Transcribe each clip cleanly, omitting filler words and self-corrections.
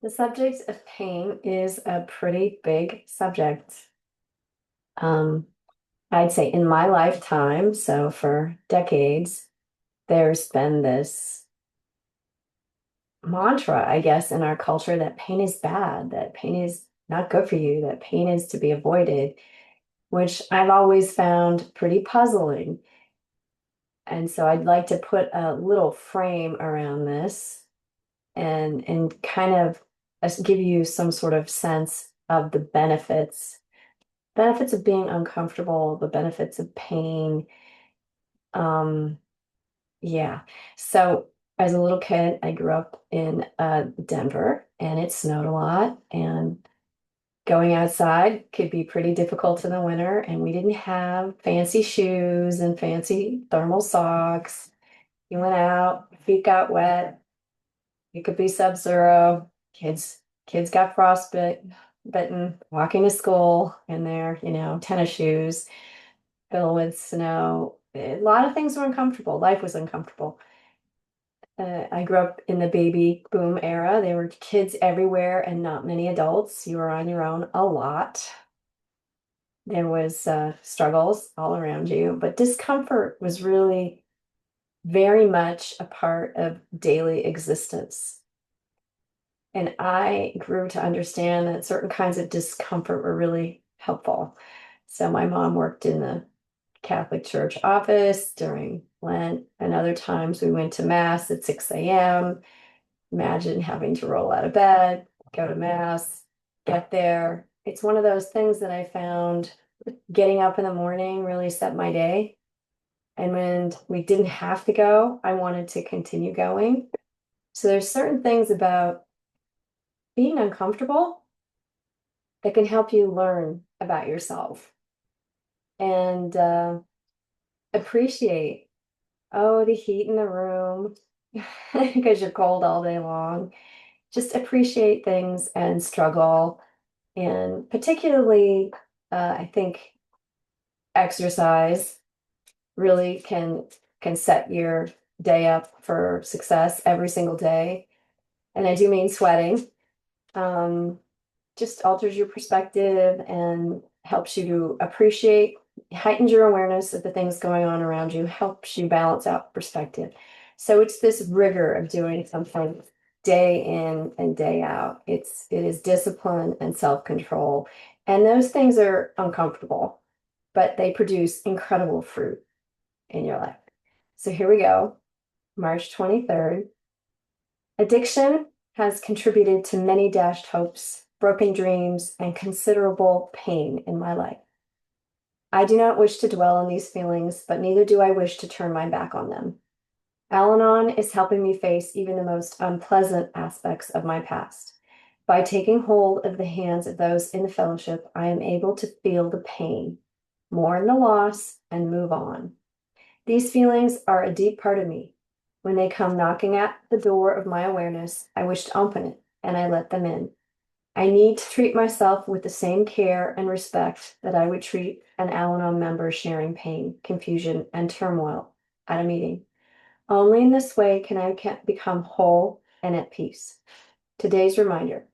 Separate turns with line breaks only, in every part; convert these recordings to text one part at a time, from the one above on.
The subject of pain is a pretty big subject. Um, I'd say in my lifetime, so for decades, there's been this mantra, I guess, in our culture that pain is bad, that pain is not good for you, that pain is to be avoided, which I've always found pretty puzzling. And so I'd like to put a little frame around this and kind of give you some sort of sense of the benefits of being uncomfortable, the benefits of pain. Um, yeah. So as a little kid, I grew up in Denver and it snowed a lot and going outside could be pretty difficult in the winter and we didn't have fancy shoes and fancy thermal socks. You went out, feet got wet, it could be sub-zero. Kids got frostbitten walking to school in their, tennis shoes filled with snow. A lot of things were uncomfortable. Life was uncomfortable. I grew up in the baby boom era. There were kids everywhere and not many adults. You were on your own a lot. There was struggles all around you, but discomfort was really very much a part of daily existence. And I grew to understand that certain kinds of discomfort were really helpful. So my mom worked in the Catholic Church office during Lent, and other times we went to Mass at 6 a.m. Imagine having to roll out of bed, go to Mass, get there. It's one of those things that I found getting up in the morning really set my day. And when we didn't have to go, I wanted to continue going. So there's certain things about being uncomfortable that can help you learn about yourself and appreciate, oh, the heat in the room because you're cold all day long. Just appreciate things and struggle. And particularly, I think exercise really can set your day up for success every single day. And I do mean sweating. Um, just alters your perspective and helps you to appreciate, heightens your awareness of the things going on around you, helps you balance out perspective. So it's this rigor of doing something day in and day out. It is discipline and self-control. And those things are uncomfortable, but they produce incredible fruit in your life. So here we go, March 23rd. Addiction has contributed to many dashed hopes, broken dreams, and considerable pain in my life. I do not wish to dwell on these feelings, but neither do I wish to turn my back on them. Al-Anon is helping me face even the most unpleasant aspects of my past. By taking hold of the hands of those in the fellowship, I am able to feel the pain, mourn the loss, and move on. These feelings are a deep part of me. When they come knocking at the door of my awareness, I wish to open it and I let them in. I need to treat myself with the same care and respect that I would treat an Al-Anon member sharing pain, confusion, and turmoil at a meeting. Only in this way can I become whole and at peace. Today's reminder.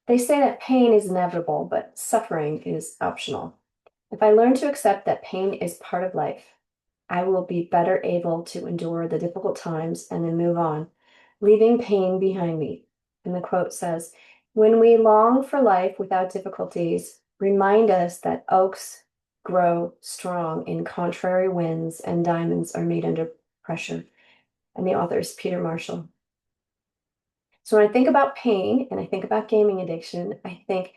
They say that pain is inevitable, but suffering is optional. If I learn to accept that pain is part of life, I will be better able to endure the difficult times and then move on, leaving pain behind me. And the quote says, when we long for life without difficulties, remind us that oaks grow strong in contrary winds and diamonds are made under pressure. And the author is Peter Marshall. So when I think about pain and I think about gaming addiction, I think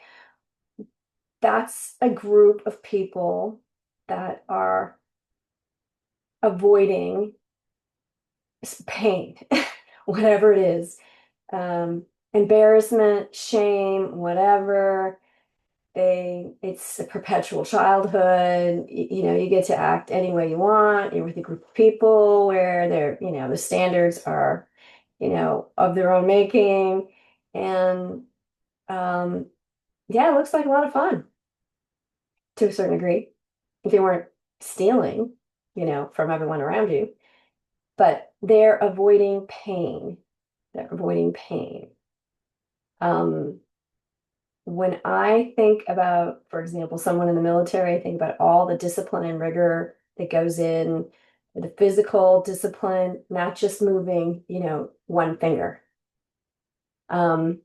that's a group of people that are avoiding pain, whatever it is, embarrassment, shame, whatever. It's a perpetual childhood. You get to act any way you want. You're with a group of people where the standards are, of their own making. And yeah, it looks like a lot of fun to a certain degree. If you weren't stealing, from everyone around you, but they're avoiding pain. They're avoiding pain. When I think about, for example, someone in the military, I think about all the discipline and rigor that goes in, the physical discipline, not just moving, one finger. Um,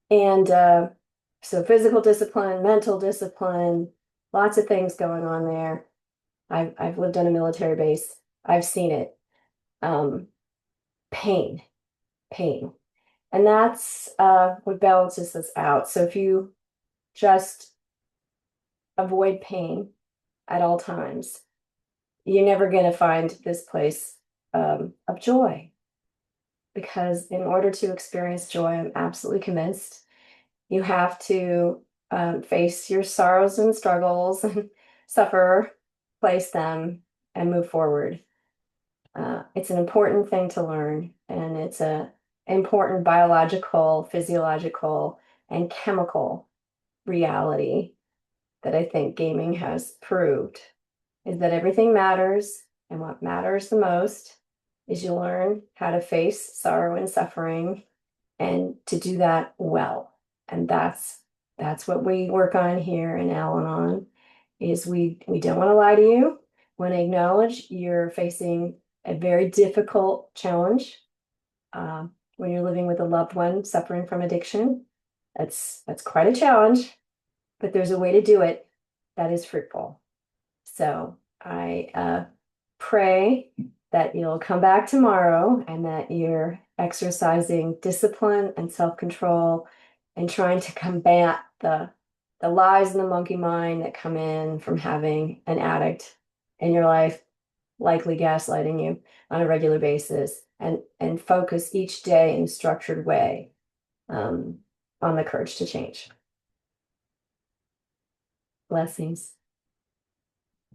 and so physical discipline, mental discipline, lots of things going on there. I've lived on a military base. I've seen it. Um, pain, pain. And that's what balances this out. So if you just avoid pain at all times, you're never going to find this place of joy. Because in order to experience joy, I'm absolutely convinced you have to face your sorrows and struggles and suffer, place them, and move forward. It's an important thing to learn, and it's a important biological, physiological, and chemical reality that I think gaming has proved is that everything matters, and what matters the most is you learn how to face sorrow and suffering and to do that well. And that's what we work on here in Al-Anon is we don't want to lie to you. We want to acknowledge you're facing a very difficult challenge when you're living with a loved one suffering from addiction. That's quite a challenge, but there's a way to do it that is fruitful. So I pray that you'll come back tomorrow and that you're exercising discipline and self-control and trying to combat the lies in the monkey mind that come in from having an addict in your life, likely gaslighting you on a regular basis, and focus each day in a structured way on the courage to change. Blessings.